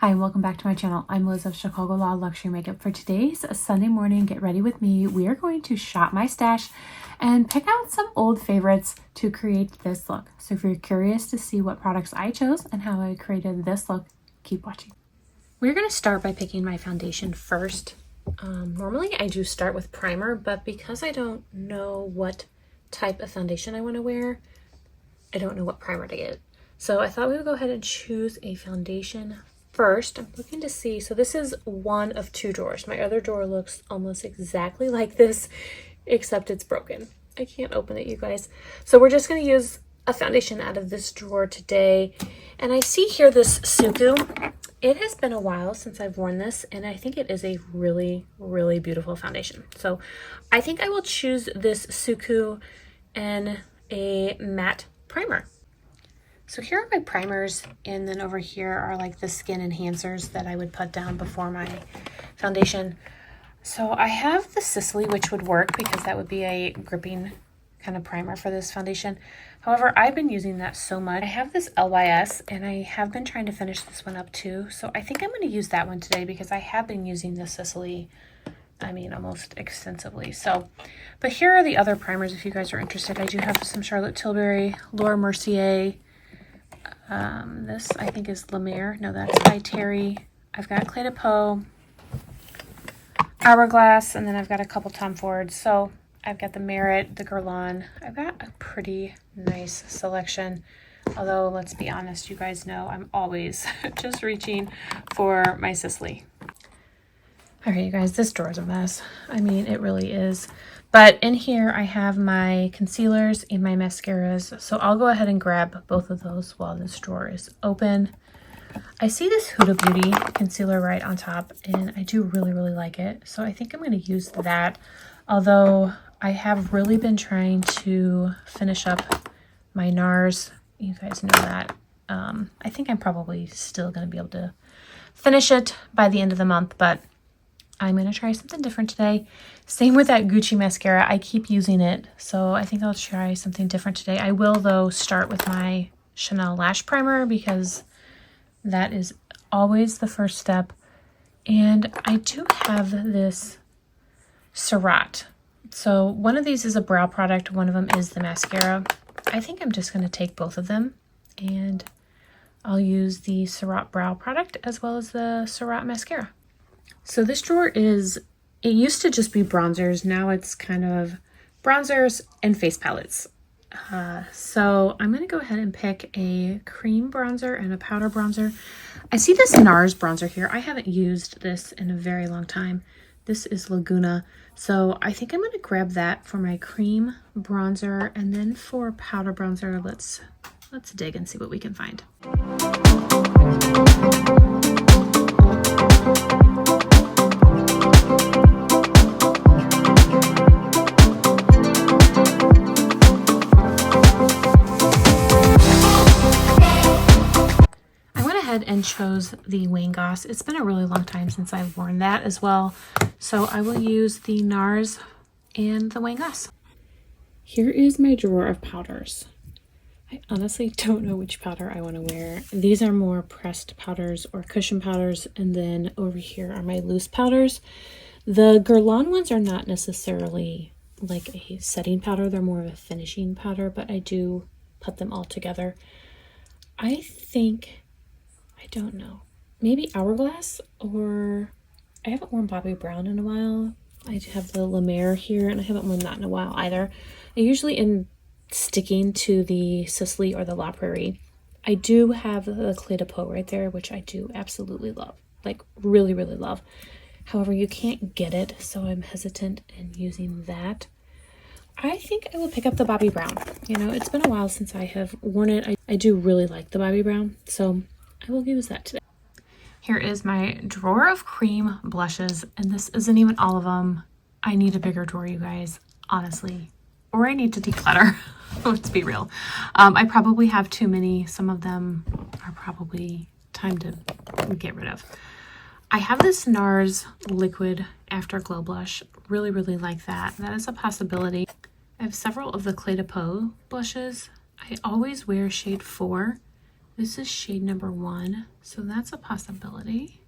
Hi, welcome back to my channel. I'm Liz of Chicago Law Luxury Makeup. For today's Sunday morning, get ready with me. We are going to shop my stash and pick out some old favorites to create this look. So if you're curious to see what products I chose and how I created this look, keep watching. We're going to start by picking my foundation first. Normally I do start with primer, but because I don't know what type of foundation I want to wear, I don't know what primer to get. So I thought we would go ahead and choose a foundation first. I'm looking to see, so this is one of two drawers. My other drawer looks almost exactly like this, except it's broken. I can't open it, you guys. So we're just going to use a foundation out of this drawer today. And I see here this Suku. It has been a while since I've worn this, and I think it is a really, really beautiful foundation. So I think I will choose this Suku and a matte primer. So here are my primers, and then over here are like the skin enhancers that I would put down before my foundation. So I have the Sicily, which would work because that would be a gripping kind of primer for this foundation. However, I've been using that so much. I have this LYS, and I have been trying to finish this one up too. So I think I'm going to use that one today because I have been using the Sicily, almost extensively. So, but here are the other primers if you guys are interested. I do have some Charlotte Tilbury, Laura Mercier. This I think is La Mer. No, that's by Terry. I've got Clé de Peau, Hourglass, and then I've got a couple Tom Fords. So I've got the Merit, the Guerlain. I've got a pretty nice selection. Although, let's be honest, you guys know I'm always just reaching for my Sicily. All right, you guys, this drawer is a mess. It really is. But in here, I have my concealers and my mascaras. So I'll go ahead and grab both of those while this drawer is open. I see this Huda Beauty concealer right on top, and I do really, really like it. So I think I'm going to use that. Although I have really been trying to finish up my NARS. You guys know that. I think I'm probably still going to be able to finish it by the end of the month, but I'm going to try something different today. Same with that Gucci mascara. I keep using it, so I think I'll try something different today. I will, though, start with my Chanel Lash Primer because that is always the first step. And I do have this Surratt. So one of these is a brow product. One of them is the mascara. I think I'm just going to take both of them, and I'll use the Surratt brow product as well as the Surratt mascara. So this drawer it used to just be bronzers. Now it's kind of bronzers and face palettes. So I'm going to go ahead and pick a cream bronzer and a powder bronzer. I see this NARS bronzer here. I haven't used this in a very long time. This is Laguna. So I think I'm going to grab that for my cream bronzer, and then for powder bronzer, let's dig and see what we can find. And chose the Wayne Goss. It's been a really long time since I've worn that as well, so I will use the NARS and the Wayne Goss. Here is my drawer of powders. I honestly don't know which powder I want to wear. These are more pressed powders or cushion powders, and then over here are my loose powders. The Guerlain ones are not necessarily like a setting powder, they're more of a finishing powder, but I do put them all together. I don't know. Maybe Hourglass, or I haven't worn Bobbi Brown in a while. I have the La Mer here, and I haven't worn that in a while either. I usually am sticking to the Sicily or the La Prairie. I do have the Clé de Peau right there, which I do absolutely love. Like, really, really love. However, you can't get it, so I'm hesitant in using that. I think I will pick up the Bobbi Brown. It's been a while since I have worn it. I do really like the Bobbi Brown, so I will use that today. Here is my drawer of cream blushes, and this isn't even all of them. I need a bigger drawer, you guys, honestly, or I need to declutter. Let's be real. I probably have too many. Some of them are probably time to get rid of. I have this NARS Liquid Afterglow blush. Really, really like that. That is a possibility. I have several of the Clé de Peau blushes. I always wear shade 4. This is shade number 1, so that's a possibility.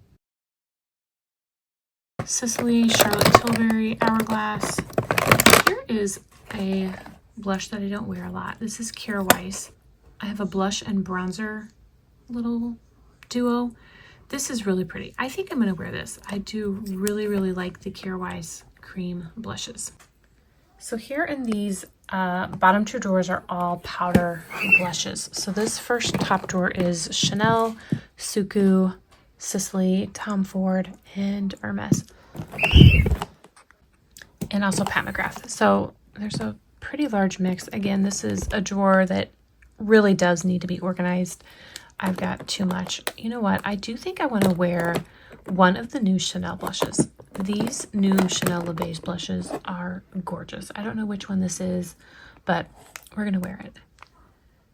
Sicily, Charlotte Tilbury, Hourglass. Here is a blush that I don't wear a lot. This is Kara Weiss. I have a blush and bronzer little duo. This is really pretty. I think I'm going to wear this. I do really, really like the Kara Weiss cream blushes. So here in these bottom 2 drawers are all powder blushes. So this first top drawer is Chanel, Suku, Sicily, Tom Ford, and Hermes. And also Pat McGrath. So there's a pretty large mix. Again, this is a drawer that really does need to be organized. I've got too much. You know what? I do think I want to wear one of the new Chanel blushes. These new Chanel Le Beige blushes are gorgeous. I don't know which one this is, but we're going to wear it.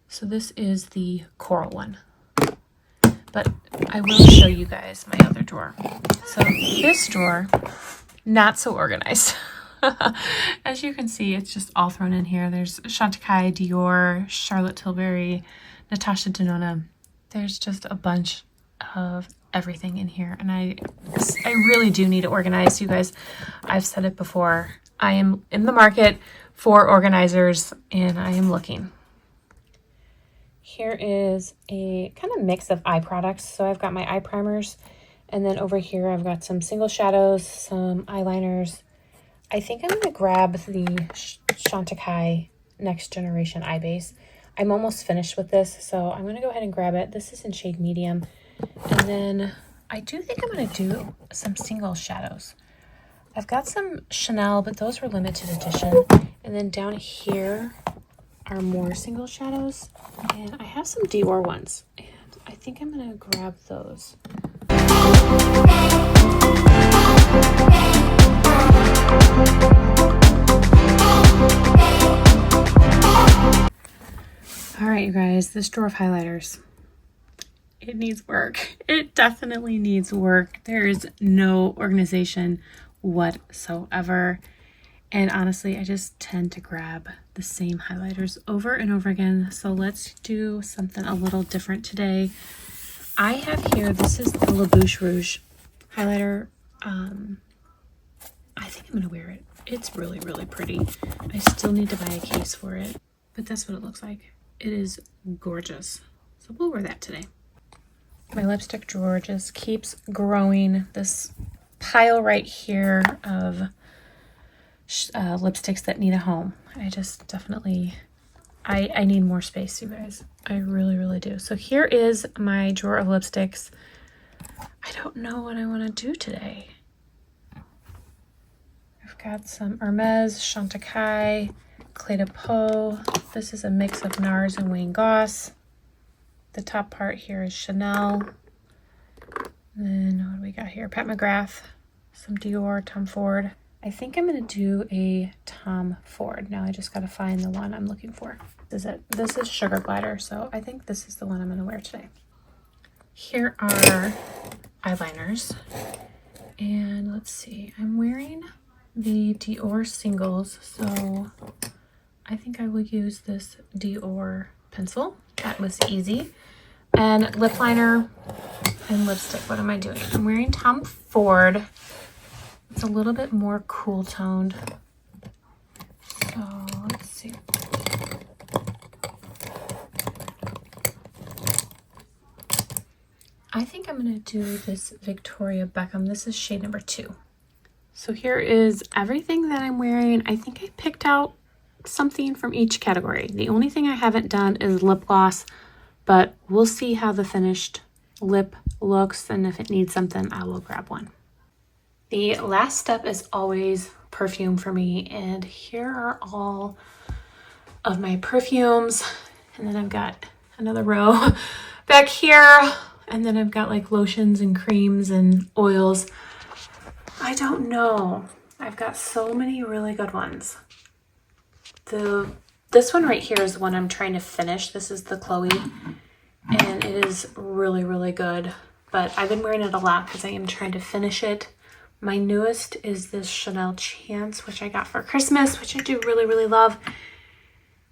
So this is the coral one. But I will show you guys my other drawer. So this drawer, not so organized. As you can see, it's just all thrown in here. There's Chantecaille, Dior, Charlotte Tilbury, Natasha Denona. There's just a bunch of everything in here, and I really do need it organized, you guys. I've said it before. I am in the market for organizers, and I am looking. Here is a kind of mix of eye products. So I've got my eye primers, and then over here I've got some single shadows, some eyeliners. I think I'm going to grab the Chantecaille Next Generation Eye Base. I'm almost finished with this, so I'm going to go ahead and grab it. This is in shade medium. And then I do think I'm going to do some single shadows. I've got some Chanel, but those were limited edition. And then down here are more single shadows. And I have some Dior ones, and I think I'm going to grab those. All right, you guys, this drawer of highlighters, it needs work. It definitely needs work. There is no organization whatsoever. And honestly, I just tend to grab the same highlighters over and over again. So let's do something a little different today. I have here, this is the La Bouche Rouge highlighter. I think I'm going to wear it. It's really, really pretty. I still need to buy a case for it, but that's what it looks like. It is gorgeous. So we'll wear that today. My lipstick drawer just keeps growing. This pile right here of lipsticks that need a home. I just definitely, I need more space, you guys. I really, really do. So here is my drawer of lipsticks. I don't know what I want to do today. I've got some Hermes, Chantecaille, Clé de Peau. This is a mix of NARS and Wayne Goss. The top part here is Chanel. And then what do we got here? Pat McGrath, some Dior, Tom Ford. I think I'm going to do a Tom Ford. Now I just got to find the one I'm looking for. This is it. This is Sugar Glider, so I think this is the one I'm going to wear today. Here are eyeliners. And let's see. I'm wearing the Dior singles, so I think I will use this Dior pencil. That was easy. And lip liner and lipstick. What am I doing? I'm wearing Tom Ford. It's a little bit more cool toned. So let's see. I think I'm going to do this Victoria Beckham. This is shade number 2. So here is everything that I'm wearing. I think I picked out something from each category. The only thing I haven't done is lip gloss, but we'll see how the finished lip looks, and if it needs something, I will grab one. The last step is always perfume for me, and here are all of my perfumes, and then I've got another row back here, and then I've got like lotions and creams and oils. I don't know. I've got so many really good ones. This one right here is the one I'm trying to finish. This is the Chloe, and it is really, really good, but I've been wearing it a lot because I am trying to finish it. My newest is this Chanel Chance, which I got for Christmas, which I do really, really love.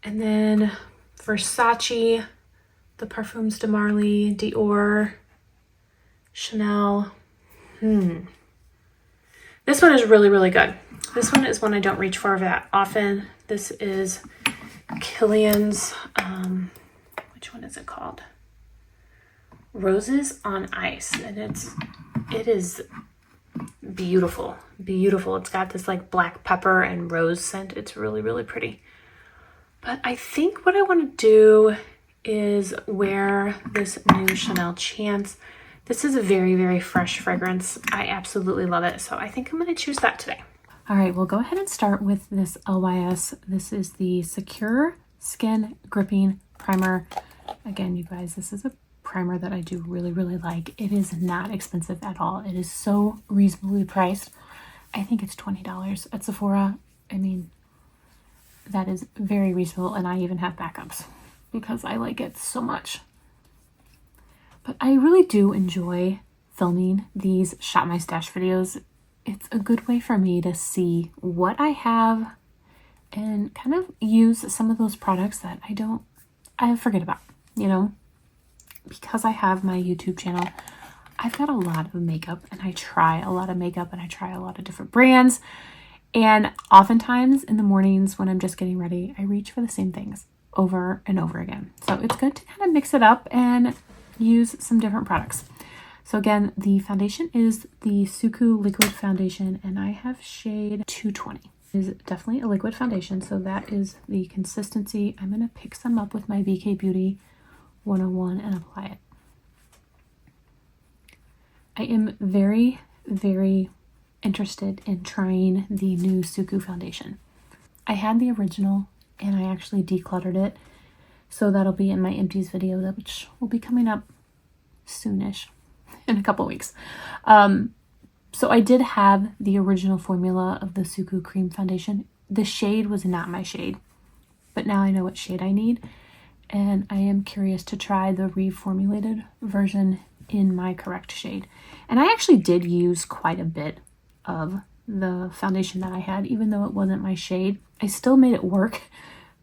And then Versace, the Parfums de Marly, Dior, Chanel. This one is really, really good. This one is one I don't reach for that often. This is Kilian's, which one is it called? Roses on Ice. And it is beautiful, beautiful. It's got this like black pepper and rose scent. It's really, really pretty. But I think what I want to do is wear this new Chanel Chance. This is a very, very fresh fragrance. I absolutely love it. So I think I'm going to choose that today. All right, we'll go ahead and start with this LYS. This is the Secure Skin Gripping Primer. Again, you guys, this is a primer that I do really, really like. It is not expensive at all. It is so reasonably priced. I think it's $20 at Sephora. I mean, that is very reasonable, and I even have backups because I like it so much. But I really do enjoy filming these Shop My Stash videos. It's a good way for me to see what I have and kind of use some of those products that I forget about, you know? Because I have my YouTube channel, I've got a lot of makeup, and I try a lot of makeup, and I try a lot of different brands. And oftentimes in the mornings when I'm just getting ready, I reach for the same things over and over again. So it's good to kind of mix it up and use some different products. So again, the foundation is the Suku Liquid Foundation, and I have shade 220. It is definitely a liquid foundation, so that is the consistency. I'm going to pick some up with my VK Beauty 101 and apply it. I am very, very interested in trying the new Suku foundation. I had the original and I actually decluttered it, so that'll be in my empties video, which will be coming up soonish in a couple weeks. So I did have the original formula of the Suku cream foundation. The shade was not my shade, but now I know what shade I need, and I am curious to try the reformulated version in my correct shade. And I actually did use quite a bit of the foundation that I had, even though it wasn't my shade. I still made it work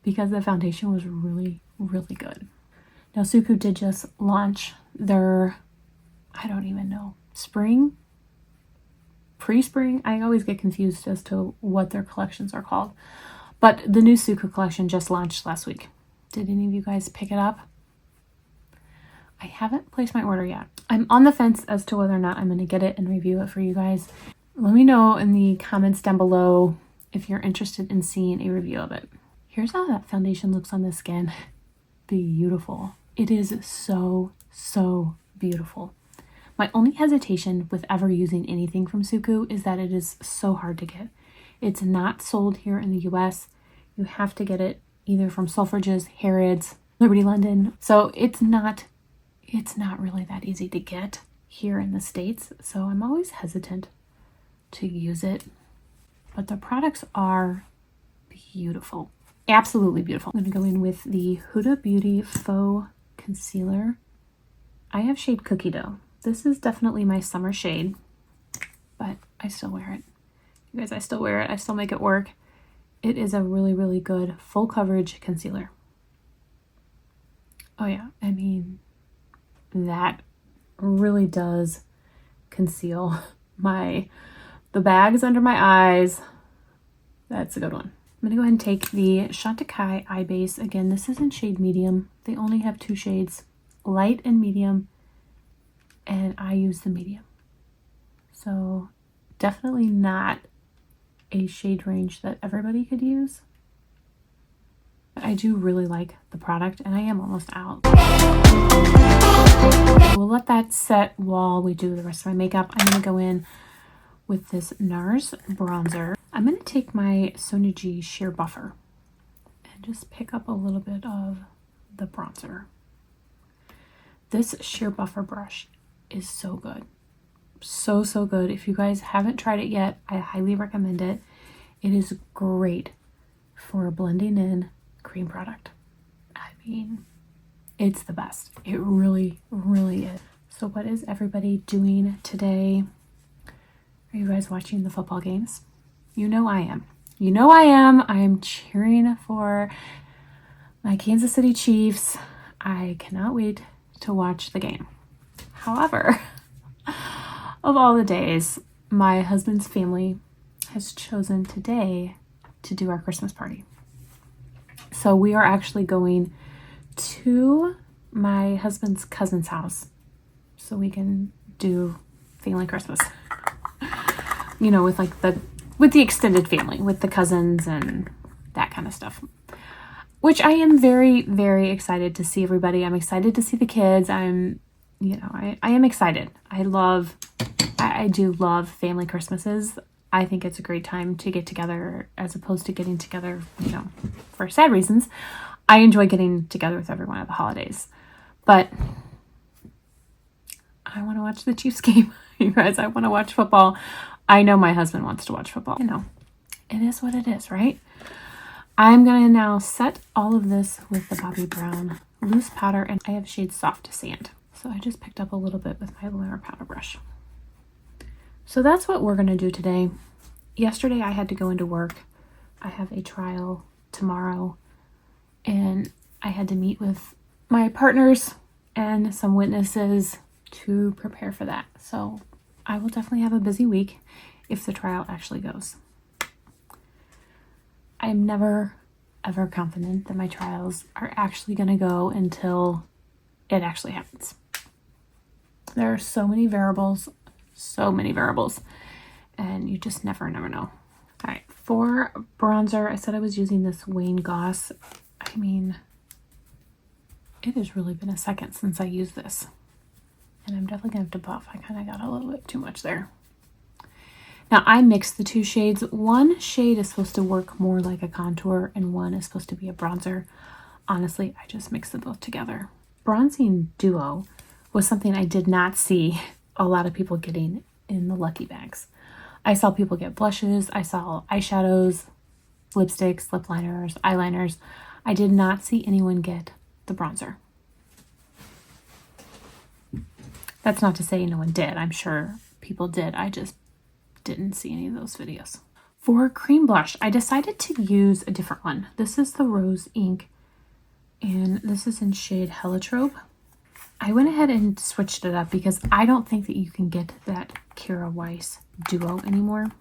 because the foundation was really, really good. Now, Suku did just launch their, I don't even know, spring? Pre-spring? I always get confused as to what their collections are called. But the new Suku collection just launched last week. Did any of you guys pick it up? I haven't placed my order yet. I'm on the fence as to whether or not I'm going to get it and review it for you guys. Let me know in the comments down below if you're interested in seeing a review of it. Here's how that foundation looks on the skin. Beautiful. It is so, so beautiful. My only hesitation with ever using anything from Suku is that it is so hard to get. It's not sold here in the US. You have to get it either from Selfridges, Harrods, Liberty London. So it's not really that easy to get here in the States. So I'm always hesitant to use it. But the products are beautiful. Absolutely beautiful. I'm going to go in with the Huda Beauty Faux Concealer. I have shade Cookie Dough. This is definitely my summer shade, but I still wear it. You guys, I still wear it. I still make it work. It is a really, really good full coverage concealer. Oh yeah, I mean, that really does conceal the bags under my eyes. That's a good one. I'm going to go ahead and take the Chantecaille Eye Base. Again, this is in shade medium. They only have two shades, light and medium, and I use the medium. So definitely not a shade range that everybody could use. But I do really like the product, and I am almost out. We'll let that set while we do the rest of my makeup. I'm going to go in with this NARS bronzer. I'm going to take my Sonia G Sheer Buffer and just pick up a little bit of the bronzer. This Sheer Buffer brush is so good. So, so good. If you guys haven't tried it yet, I highly recommend it. It is great for blending in cream product. I mean, it's the best. It really, really is. So what is everybody doing today? Are you guys watching the football games? You know I am. You know I am. I am cheering for my Kansas City Chiefs. I cannot wait to watch the game. However, of all the days, my husband's family has chosen today to do our Christmas party. So we are actually going to my husband's cousin's house so we can do family Christmas. You know, with the extended family, with the cousins and that kind of stuff. Which I am very, very excited to see everybody. I'm excited to see the kids. I am excited. I do love family Christmases. I think it's a great time to get together as opposed to getting together, for sad reasons. I enjoy getting together with everyone at the holidays. But I want to watch the Chiefs game. You guys, I want to watch football. I know my husband wants to watch football. It is what it is, right? I'm going to now set all of this with the Bobbi Brown loose powder, and I have shade Soft Sand. So I just picked up a little bit with my liner powder brush. So that's what we're going to do today. Yesterday I had to go into work. I have a trial tomorrow, and I had to meet with my partners and some witnesses to prepare for that. So I will definitely have a busy week if the trial actually goes. I'm never, ever confident that my trials are actually going to go until it actually happens. There are so many variables, and you just never know. All right, for bronzer, I said I was using this Wayne Goss. I mean, it has really been a second since I used this. And I'm definitely going to have to buff. I kind of got a little bit too much there. Now, I mixed the two shades. One shade is supposed to work more like a contour, and one is supposed to be a bronzer. Honestly, I just mixed them both together. Bronzing Duo was something I did not see a lot of people getting in the Lucky bags. I saw people get blushes. I saw eyeshadows, lipsticks, lip liners, eyeliners. I did not see anyone get the bronzer. That's not to say no one did. I'm sure people did. I just didn't see any of those videos. For cream blush, I decided to use a different one. This is the Rose Ink, and this is in shade Heliotrope. I went ahead and switched it up because I don't think that you can get that Kira Weiss Duo anymore.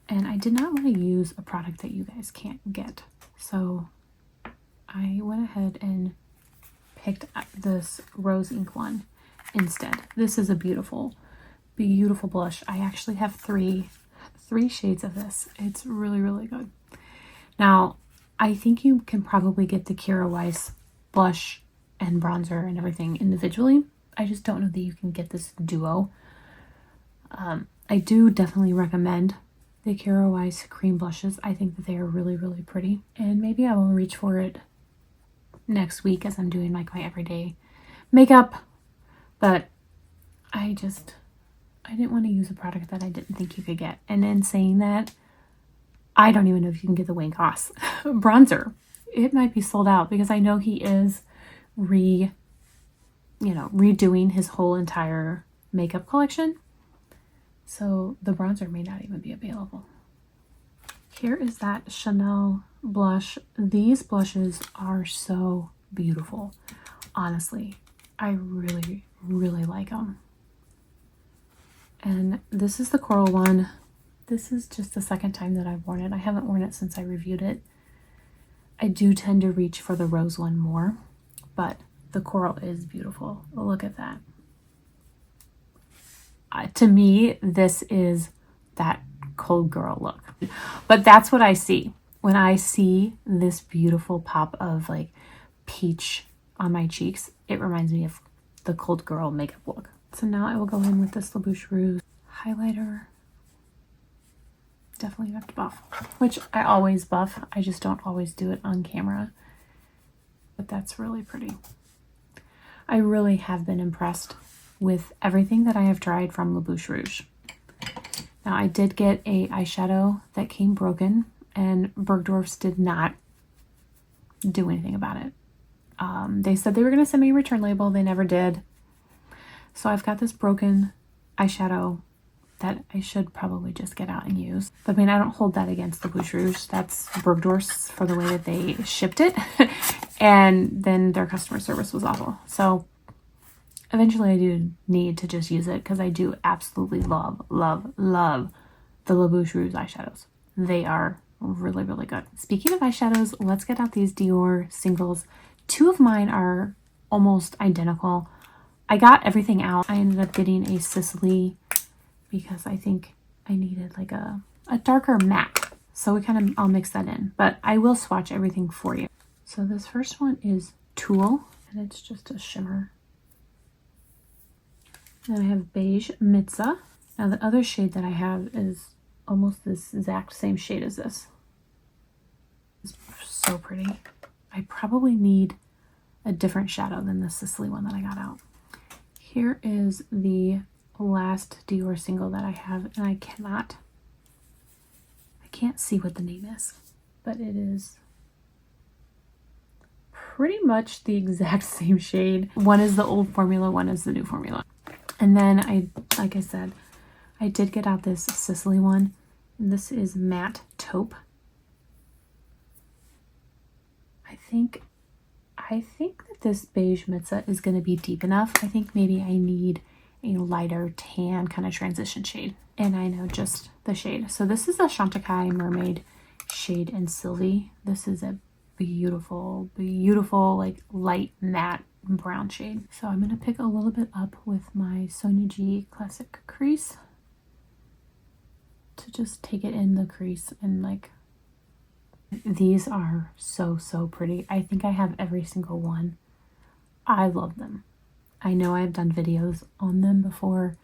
And I did not want to use a product that you guys can't get. So I went ahead and picked up this Rose Ink one instead. This is a beautiful blush. I actually have three shades of this. It's really, really good. Now, I think you can probably get the Kira Weiss blush and bronzer and everything individually. I just don't know that you can get this duo. I do definitely recommend the Kira Weiss cream blushes. I think that they are really, really pretty. And maybe I will reach for it next week as I'm doing my everyday makeup. But I didn't want to use a product that I didn't think you could get. And in saying that, I don't even know if you can get the Wayne Goss bronzer. It might be sold out because I know he is redoing his whole entire makeup collection. So the bronzer may not even be available. Here is that Chanel blush. These blushes are so beautiful. Honestly, I really, really like them. And this is the coral one. This is just the second time that I've worn it. I haven't worn it since I reviewed it. I do tend to reach for the rose one more, but the coral is beautiful. Look at that. To me, this is that cold girl look. But that's what I see. When I see this beautiful pop of peach on my cheeks, it reminds me of the cold girl makeup look. So now I will go in with this La Bouche Rouge highlighter. Definitely have to buff, which I always buff. I just don't always do it on camera. But that's really pretty. I really have been impressed with everything that I have tried from La Bouche Rouge. Now, I did get a eyeshadow that came broken, and Bergdorf's did not do anything about it. They said they were going to send me a return label. They never did. So I've got this broken eyeshadow that I should probably just get out and use. But I mean, I don't hold that against La Bouche Rouge. That's Bergdorf's for the way that they shipped it. And then their customer service was awful. So eventually I do need to just use it because I do absolutely love, love, love the La Bouche Rouge eyeshadows. They are really, really good. Speaking of eyeshadows, let's get out these Dior singles. Two of mine are almost identical. I got everything out. I ended up getting a Sicily because I think I needed like a darker matte. So I'll mix that in, but I will swatch everything for you. So this first one is Tulle, and it's just a shimmer. Then I have Beige Mitza. Now the other shade that I have is almost this exact same shade as this. It's so pretty. I probably need a different shadow than the Sicily one that I got out. Here is the last Dior single that I have, and I can't see what the name is, but it is pretty much the exact same shade. One is the old formula, one is the new formula. And then like I said, I did get out this Sicily one. And this is Matte Taupe. I think that this Beige Mitza is going to be deep enough. I think maybe I need a lighter tan kind of transition shade. And I know just the shade. So this is a Chantecaille Mermaid shade in Sylvie. This is a beautiful, beautiful, like light matte brown shade. So I'm going to pick a little bit up with my Sonia G Classic Crease to just take it in the crease. And like, these are so, so pretty. I think I have every single one. I love them. I know I've done videos on them before.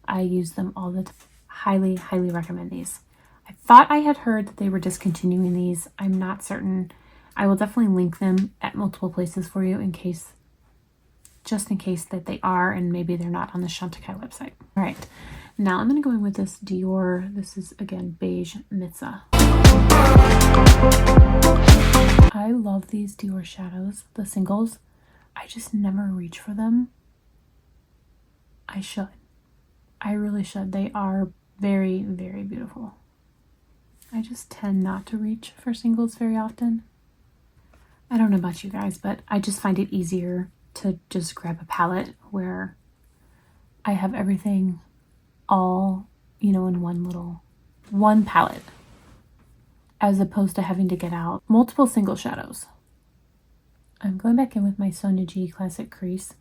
I use them all the time. Highly, highly recommend these. I thought I had heard that they were discontinuing these. I'm not certain. I will definitely link them at multiple places for you just in case that they are, and maybe they're not on the Chantecaille website. All right, now I'm going to go in with this Dior. This is, again, Beige Mitza. I love these Dior shadows, the singles. I just never reach for them. I should. I really should. They are very, very beautiful. I just tend not to reach for singles very often. I don't know about you guys, but I just find it easier to just grab a palette where I have everything all, in one palette, as opposed to having to get out multiple single shadows. I'm going back in with my Sonia G Classic Crease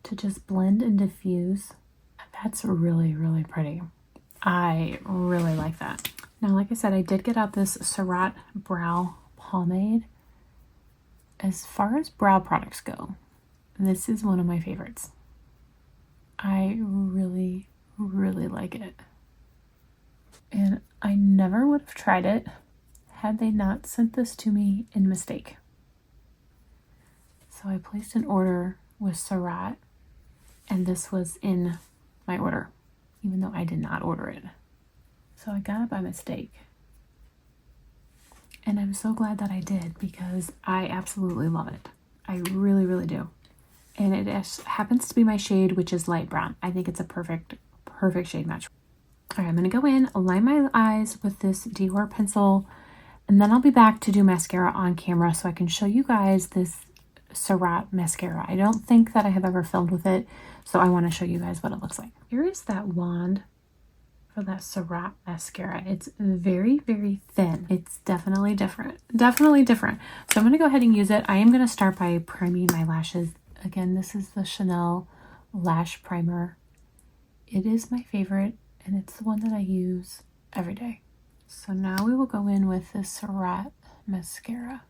to just blend and diffuse. That's really, really pretty. I really like that. Now, like I said, I did get out this Surratt Brow Pomade. As far as brow products go, this is one of my favorites. I really, really like it. And I never would have tried it had they not sent this to me in mistake. So I placed an order with Surratt, and this was in my order, even though I did not order it. So I got it by mistake. And I'm so glad that I did, because I absolutely love it. I really, really do. And it happens to be my shade, which is light brown. I think it's a perfect shade match. All right, I'm going to go in, align my eyes with this Dior pencil, and then I'll be back to do mascara on camera so I can show you guys this Surratt mascara. I don't think that I have ever filmed with it, so I want to show you guys what it looks like. Here is that wand for that Surratt mascara. It's very, very thin. It's definitely different. Definitely different. So I'm going to go ahead and use it. I am going to start by priming my lashes. Again, this is the Chanel Lash Primer. It is my favorite, and it's the one that I use every day. So now we will go in with this Surratt mascara.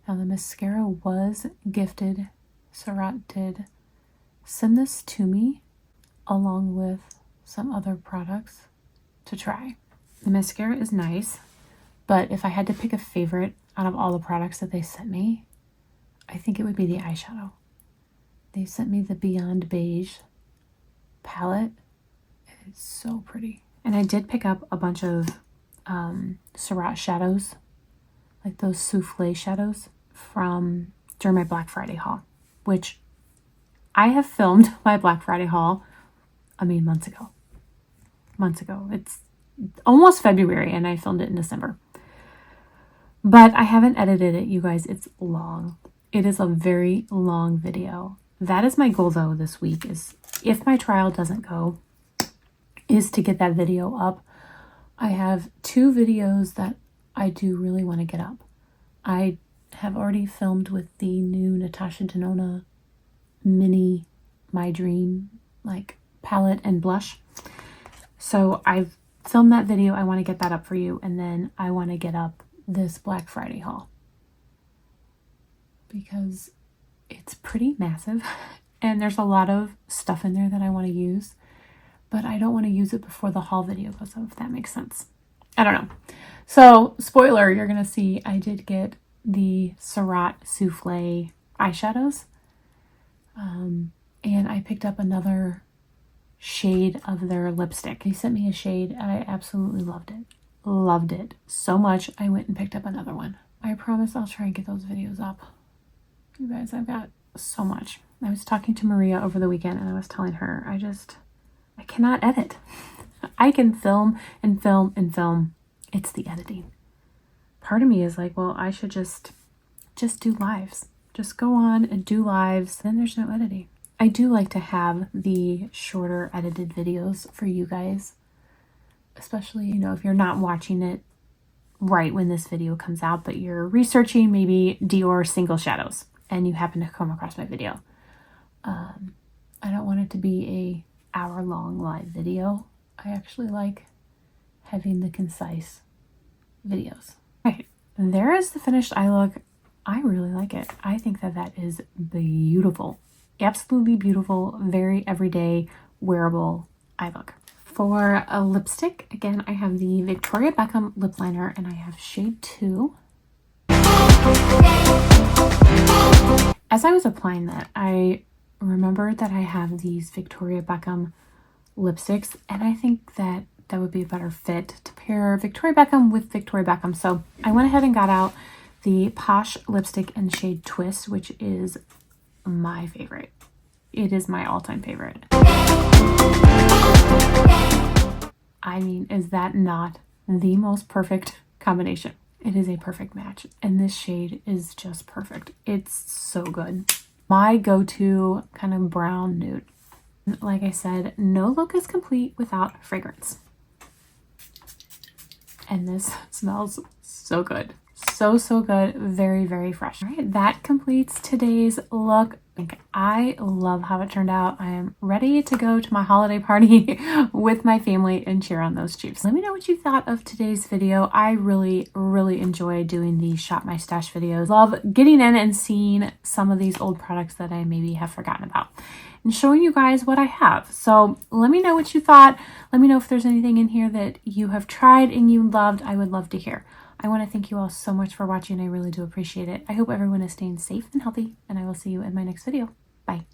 Now the mascara was gifted. Surratt did send this to me along with some other products to try. The mascara is nice, but if I had to pick a favorite out of all the products that they sent me, I think it would be the eyeshadow. They sent me the Beyond Beige palette. It's so pretty. And I did pick up a bunch of Surratt shadows, like those souffle shadows during my Black Friday haul, which I have filmed my Black Friday haul, months ago. It's almost February and I filmed it in December. But I haven't edited it, you guys. It's long. It is a very long video. That is my goal though this week, is if my trial doesn't go, is to get that video up. I have 2 videos that I do really want to get up. I have already filmed with the new Natasha Denona mini My Dream like palette and blush. So I've filmed that video. I want to get that up for you. And then I want to get up this Black Friday haul because it's pretty massive and there's a lot of stuff in there that I want to use, but I don't want to use it before the haul video goes up, if that makes sense. I don't know. So spoiler, you're going to see I did get the Surratt Souffle eyeshadows. And I picked up another shade of their lipstick. They sent me a shade. I absolutely loved it. Loved it so much. I went and picked up another one. I promise I'll try and get those videos up. You guys, I've got so much. I was talking to Maria over the weekend and I was telling her, I cannot edit. I can film and film and film. It's the editing. Part of me is like, well, I should just do lives. Just go on and do lives. Then there's no editing. I do like to have the shorter edited videos for you guys, especially, you know, if you're not watching it right when this video comes out, but you're researching maybe Dior single shadows and you happen to come across my video. I don't want it to be a hour-long live video. I actually like having the concise videos. Right, there is the finished eye look. I really like it. I think that that is beautiful. Absolutely beautiful, very everyday, wearable eye look. For a lipstick, again, I have the Victoria Beckham lip liner and I have shade 2. As I was applying that, I remembered that I have these Victoria Beckham lipsticks and I think that that would be a better fit to pair Victoria Beckham with Victoria Beckham. So I went ahead and got out the Posh lipstick in shade Twist, which is my favorite. It is my all-time favorite. I mean, is that not the most perfect combination? It is a perfect match. And this shade is just perfect. It's so good. My go-to kind of brown nude. Like I said, no look is complete without fragrance. And this smells so good. So good. Very, very fresh. All right, that completes today's look. I love how it turned out. I am ready to go to my holiday party with my family and cheer on those Chiefs. Let me know what you thought of today's video. I really enjoy doing these Shop My Stash videos. Love getting in and seeing some of these old products that I maybe have forgotten about and showing you guys what I have. So let me know what you thought. Let me know if there's anything in here that you have tried and you loved. I would love to hear. I want to thank you all so much for watching. I really do appreciate it. I hope everyone is staying safe and healthy, and I will see you in my next video. Bye.